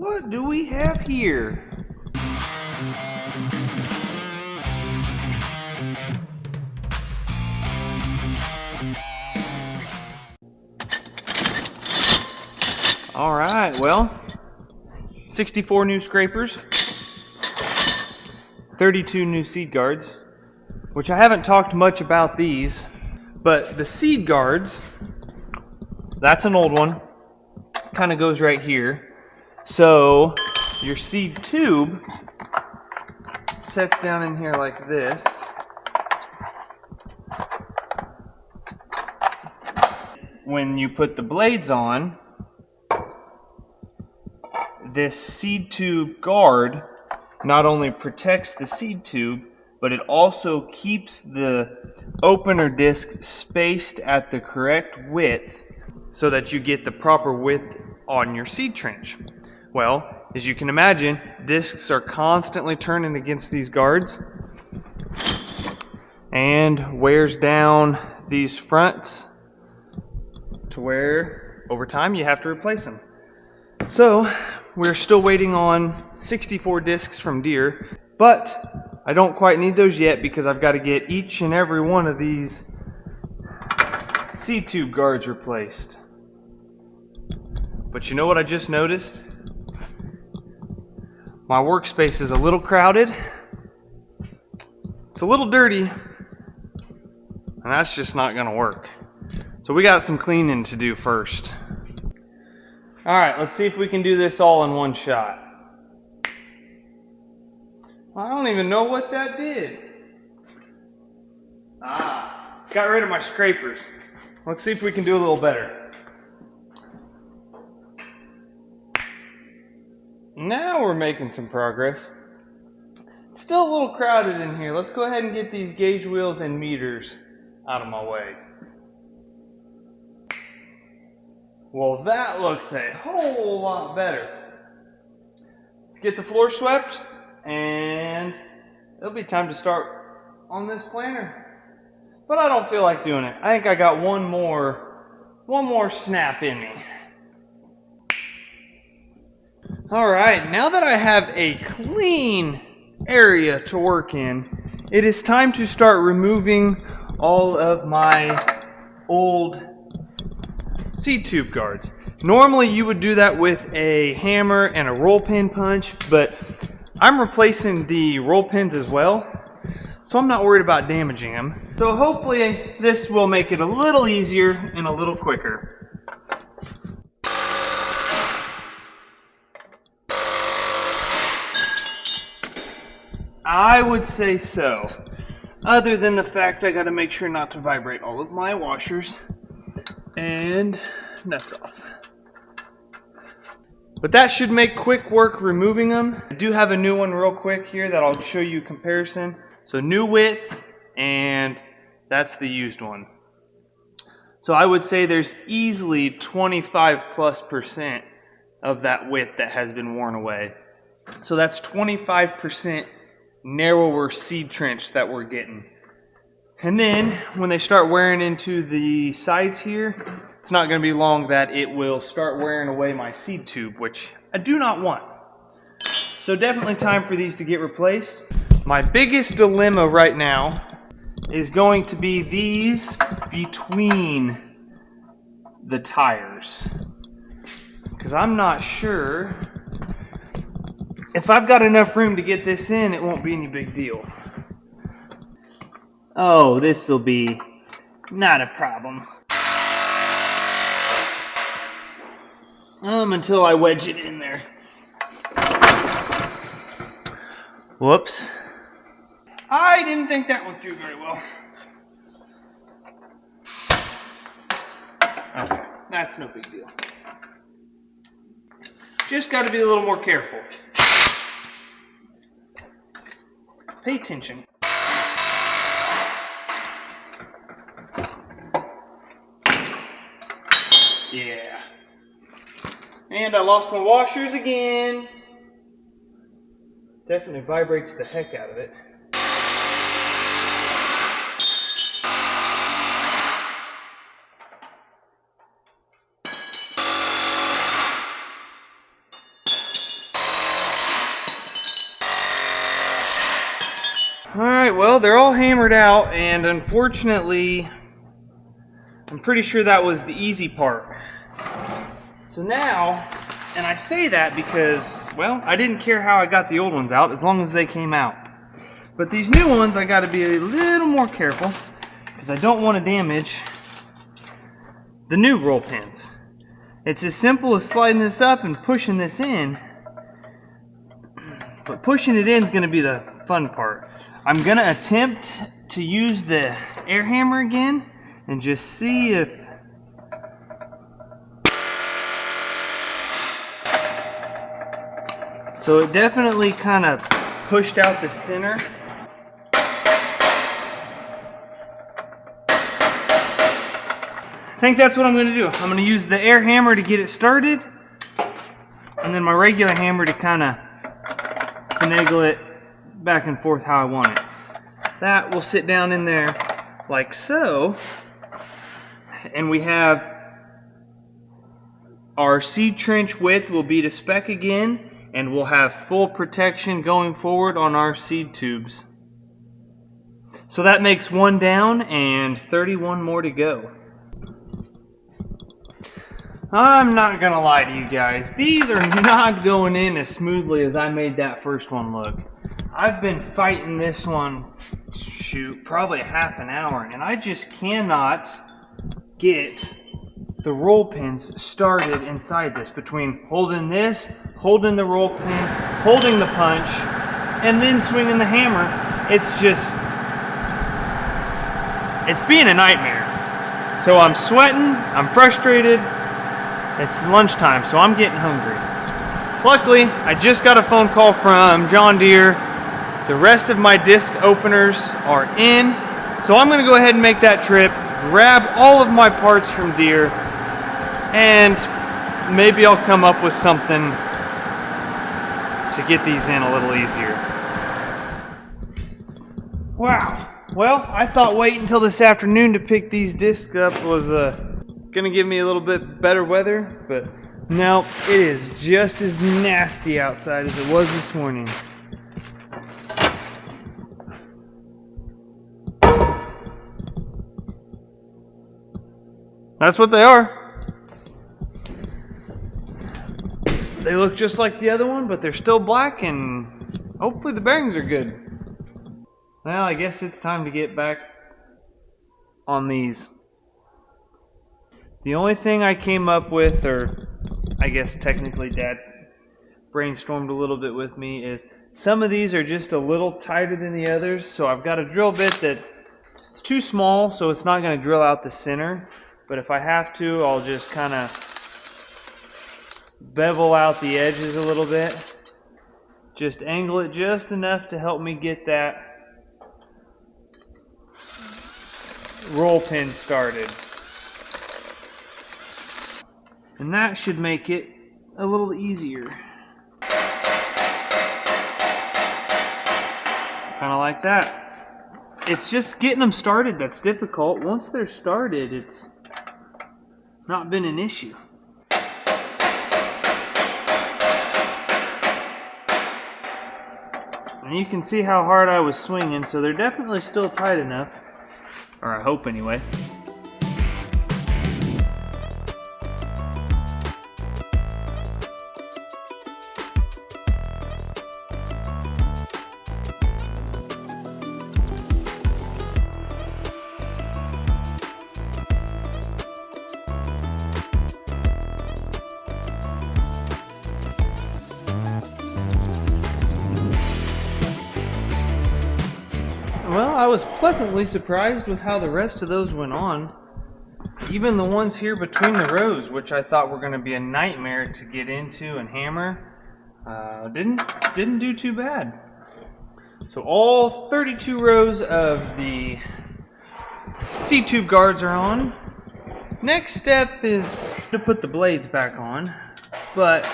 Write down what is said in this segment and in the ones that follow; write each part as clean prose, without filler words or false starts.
What do we have here? All right, well, 64 new scrapers, 32 new seed guards, which I haven't talked much about these, but the seed guards, that's an old one, kind of goes right here. So your seed tube sets down in here like this. When you put the blades on, this seed tube guard not only protects the seed tube, but it also keeps the opener disc spaced at the correct width so that you get the proper width on your seed trench. Well, as you can imagine, discs are constantly turning against these guards and wears down these fronts to where over time you have to replace them. So we're still waiting on 64 discs from Deere, but I don't quite need those yet because I've got to get each and every one of these seed tube guards replaced. But you know what I just noticed? My workspace is a little crowded. It's a little dirty, and that's just not going to work. So we got some cleaning to do first. All right, let's see if we can do this all in one shot. I don't even know what that did. Got rid of my scrapers. Let's see if we can do a little better. Now we're making some progress. It's still a little crowded in here. Let's go ahead and get these gauge wheels and meters out of my way. Well, that looks a whole lot better. Let's get the floor swept, and it'll be time to start on this planter. But I don't feel like doing it. I think I got one more snap in me. All right, now that I have a clean area to work in, it is time to start removing all of my old seed tube guards. Normally you would do that with a hammer and a roll pin punch, but I'm replacing the roll pins as well, so I'm not worried about damaging them. So hopefully this will make it a little easier and a little quicker. I would say so, other than the fact I got to make sure not to vibrate all of my washers and nuts off. But that should make quick work removing them. I do have a new one real quick here that I'll show you comparison. So new width, and that's the used one. So I would say there's easily 25+% of that width that has been worn away. So that's 25% narrower seed trench that we're getting. And then when they start wearing into the sides here, it's not going to be long that it will start wearing away my seed tube, which I do not want. So definitely time for these to get replaced. My biggest dilemma right now is going to be these between the tires, because I'm not sure if I've got enough room to get this in. It won't be any big deal. Oh, this will be not a problem. Until I wedge it in there. Whoops. I didn't think that went through very well. Okay, that's no big deal. Just got to be a little more careful. Pay attention. Yeah. And I lost my washers again. Definitely vibrates the heck out of it. Alright, well, they're all hammered out, and unfortunately, I'm pretty sure that was the easy part. So now, and I say that because, well, I didn't care how I got the old ones out as long as they came out. But these new ones, I gotta be a little more careful because I don't want to damage the new roll pins. It's as simple as sliding this up and pushing this in, but pushing it in is going to be the fun part. I'm going to attempt to use the air hammer again and just see if so it definitely kind of pushed out the center. I think that's what I'm going to do. I'm going to use the air hammer to get it started, and then my regular hammer to kind of finagle it back and forth how I want it. That will sit down in there like so, and we have our seed trench width will be to spec again, and we'll have full protection going forward on our seed tubes. So that makes one down and 31 more to go. I'm not gonna lie to you guys, these are not going in as smoothly as I made that first one look. I've been fighting this one, shoot, probably half an hour, and I just cannot get the roll pins started inside this. Between holding this, holding the roll pin, holding the punch, and then swinging the hammer, it's being a nightmare. So I'm sweating, I'm frustrated. It's lunchtime, so I'm getting hungry. Luckily, I just got a phone call from John Deere. The rest of my disc openers are in, so I'm going to go ahead and make that trip, grab all of my parts from Deere, and maybe I'll come up with something to get these in a little easier. Wow. Well, I thought waiting until this afternoon to pick these discs up was gonna give me a little bit better weather, but no, it is just as nasty outside as it was this morning. That's what they are. They look just like the other one, but they're still black, and hopefully the bearings are good. Well, I guess it's time to get back on these. The only thing I came up with, or I guess technically Dad brainstormed a little bit with me, is some of these are just a little tighter than the others, so I've got a drill bit that it's too small, so it's not going to drill out the center, but if I have to, I'll just kind of bevel out the edges a little bit, just angle it just enough to help me get that roll pin started. And that should make it a little easier. Kind of like that. It's just getting them started that's difficult. Once they're started, it's not been an issue. And you can see how hard I was swinging, so they're definitely still tight enough. Or I hope anyway. Well, I was pleasantly surprised with how the rest of those went on. Even the ones here between the rows, which I thought were going to be a nightmare to get into and hammer, didn't do too bad. So all 32 rows of the C-tube guards are on. Next step is to put the blades back on, but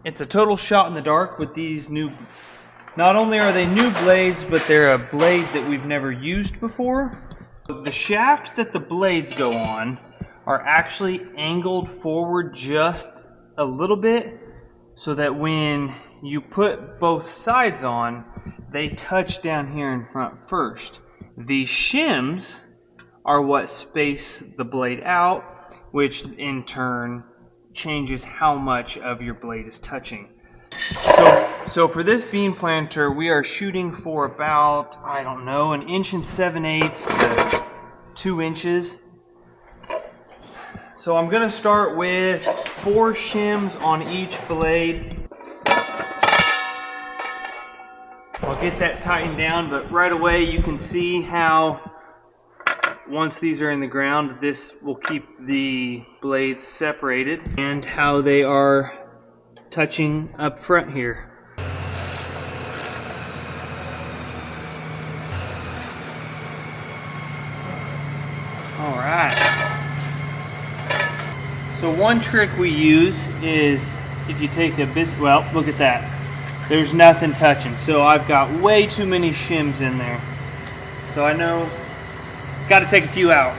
it's a total shot in the dark with these new. Not only are they new blades, but they're a blade that we've never used before. The shaft that the blades go on are actually angled forward just a little bit so that when you put both sides on, they touch down here in front first. The shims are what space the blade out, which in turn changes how much of your blade is touching. So for this bean planter, we are shooting for about, I don't know, 1 7/8 inches to 2 inches. So I'm gonna start with 4 shims on each blade. I'll get that tightened down, but right away you can see how once these are in the ground, this will keep the blades separated, and how they are touching up front here. All right. So one trick we use is if you take a well, look at that. There's nothing touching. So I've got way too many shims in there. So I know, got to take a few out.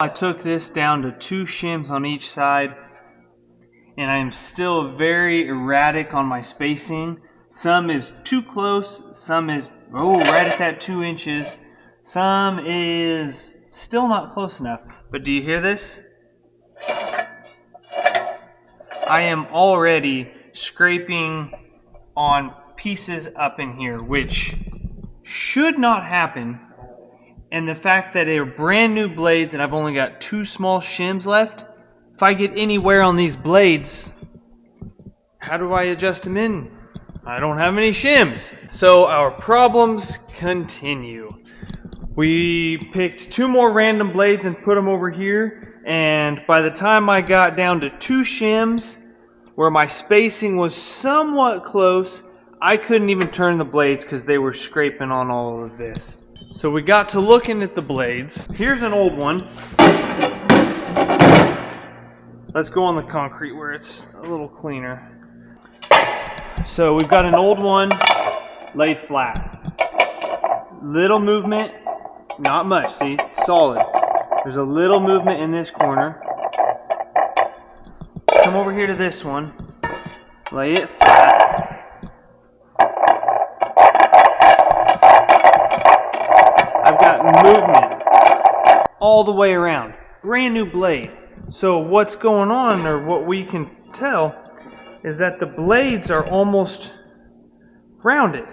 I took this down to 2 shims on each side, and I'm still very erratic on my spacing. Some is too close, some is right at that 2 inches, some is still not close enough. But do you hear this? I am already scraping on pieces up in here, which should not happen. And the fact that they're brand new blades and I've only got 2 small shims left, if I get any wear on these blades, how do I adjust them in? I don't have any shims. So our problems continue. We picked 2 more random blades and put them over here, and by the time I got down to 2 shims where my spacing was somewhat close, I couldn't even turn the blades because they were scraping on all of this. So we got to looking at the blades. Here's an old one. Let's go on the concrete where it's a little cleaner. So we've got an old one laid flat. Little movement, not much, see, solid. There's a little movement in this corner. Come over here to this one, lay it flat. I've got movement all the way around. Brand new blade. So what's going on, or what we can tell, is that the blades are almost rounded,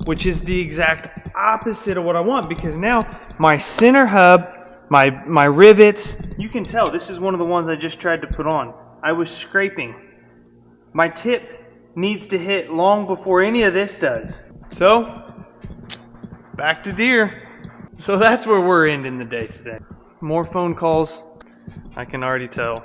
which is the exact opposite of what I want, because now my center hub, my rivets, you can tell this is one of the ones I just tried to put on. I was scraping. My tip needs to hit long before any of this does. So back to deer. So that's where we're ending the day today. More phone calls, I can already tell.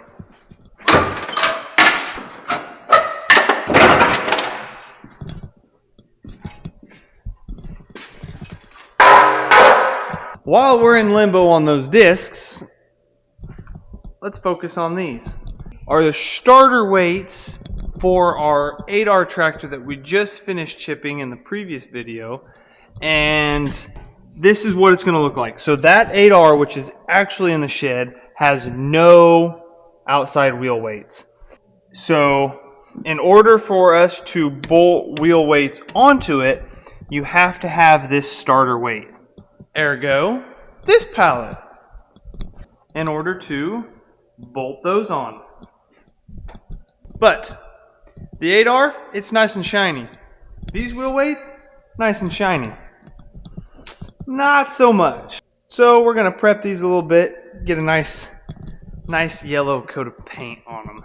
While we're in limbo on those discs, let's focus on these. Are the starter weights for our 8R tractor that we just finished chipping in the previous video, and this is what it's going to look like. So that 8R, which is actually in the shed, has no outside wheel weights. So in order for us to bolt wheel weights onto it, you have to have this starter weight. Ergo, this pallet, in order to bolt those on. But the 8R, it's nice and shiny. These wheel weights, nice and shiny. Not so much. So we're going to prep these a little bit, get a nice yellow coat of paint on them.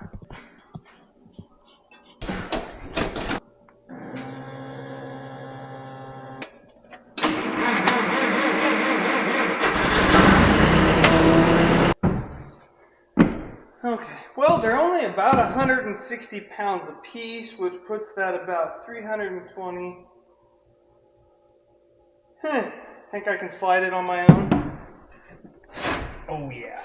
Okay, well, they're only about 160 pounds a piece, which puts that about 320. Think I can slide it on my own? Oh yeah.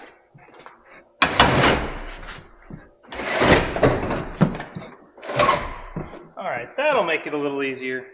make it a little easier.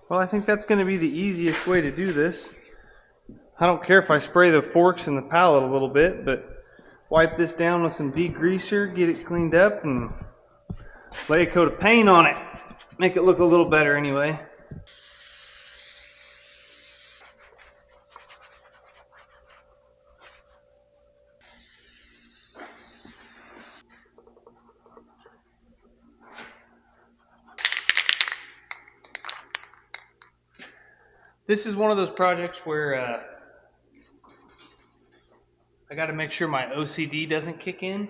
Well, I think that's going to be the easiest way to do this. I don't care if I spray the forks and the pallet a little bit, but wipe this down with some degreaser, get it cleaned up, and lay a coat of paint on it. Make it look a little better anyway. This is one of those projects where I got to make sure my OCD doesn't kick in,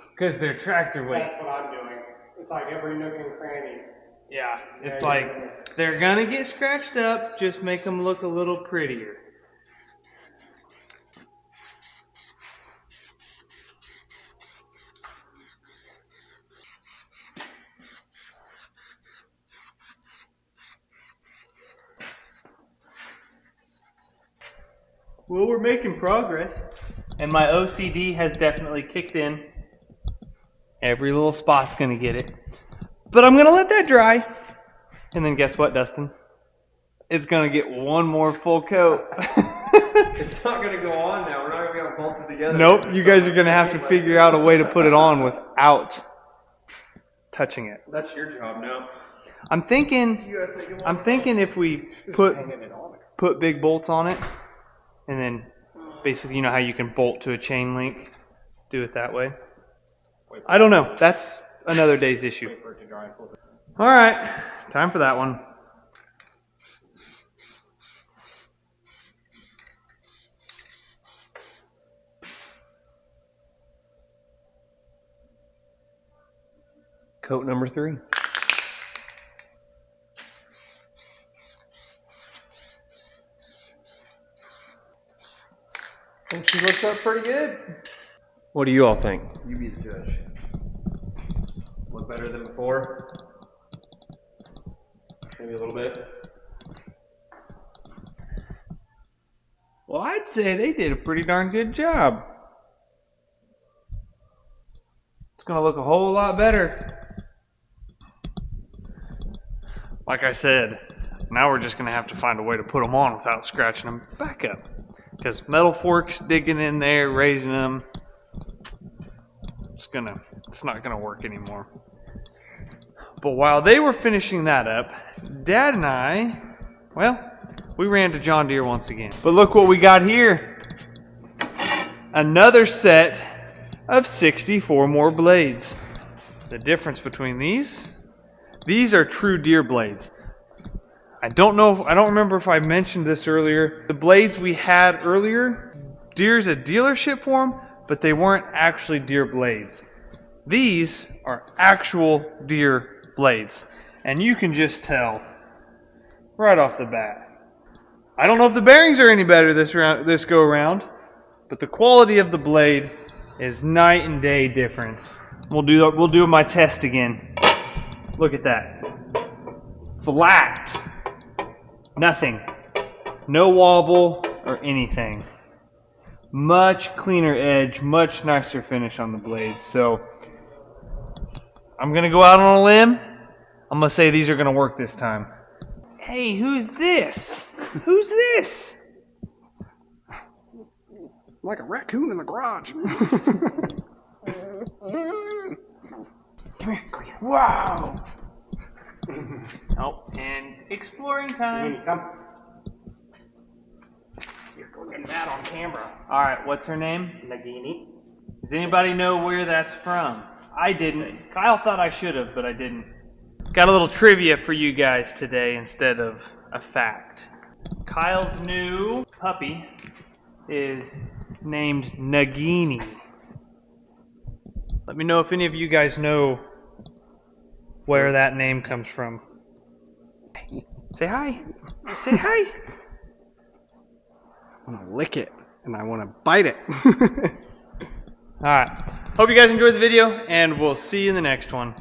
because they're tractor weights. That's what I'm doing. It's like every nook and cranny. Yeah, it's like they're gonna get scratched up, just make them look a little prettier. Well, we're making progress. And my OCD has definitely kicked in. Every little spot's gonna get it. But I'm gonna let that dry. And then guess what, Dustin? It's gonna get one more full coat. It's not going to go on now. We're not going to be able to bolt it together. Nope, you guys are gonna have to figure out a way to put it on without touching it. That's your job now. I'm thinking if we put big bolts on it, and then basically, you know how you can bolt to a chain link, do it that way. I don't know. That's another day's issue. All right, time for that one. Coat number 3. I think she looks up pretty good. What do you all think? You be the judge. Look better than before? Maybe a little bit. Well, I'd say they did a pretty darn good job. It's going to look a whole lot better. Like I said, now we're just going to have to find a way to put them on without scratching them back up. Because metal forks digging in there, raising them, it's not gonna work anymore. But while they were finishing that up, Dad and I, well, we ran to John Deere once again. But look what we got here. Another set of 64 more blades. The difference between these are true Deere blades. I don't remember if I mentioned this earlier. The blades we had earlier, Deere's a dealership for them, but they weren't actually Deere blades. These are actual Deere blades. And you can just tell right off the bat. I don't know if the bearings are any better this go around, but the quality of the blade is night and day difference. We'll do my test again. Look at that. Flat. Nothing. No wobble or anything. Much cleaner edge, much nicer finish on the blades. So I'm going to go out on a limb. I'm going to say these are going to work this time. Hey, who's this? Who's this? Like a raccoon in the garage. Come here. Wow. Oh, and exploring time. Come. You're getting that on camera. All right, what's her name? Nagini. Does anybody know where that's from? I didn't. Kyle thought I should have, but I didn't. Got a little trivia for you guys today instead of a fact. Kyle's new puppy is named Nagini. Let me know if any of you guys know where that name comes from. Say hi. Say hi. I want to lick it and I want to bite it. All right. Hope you guys enjoyed the video, and we'll see you in the next one.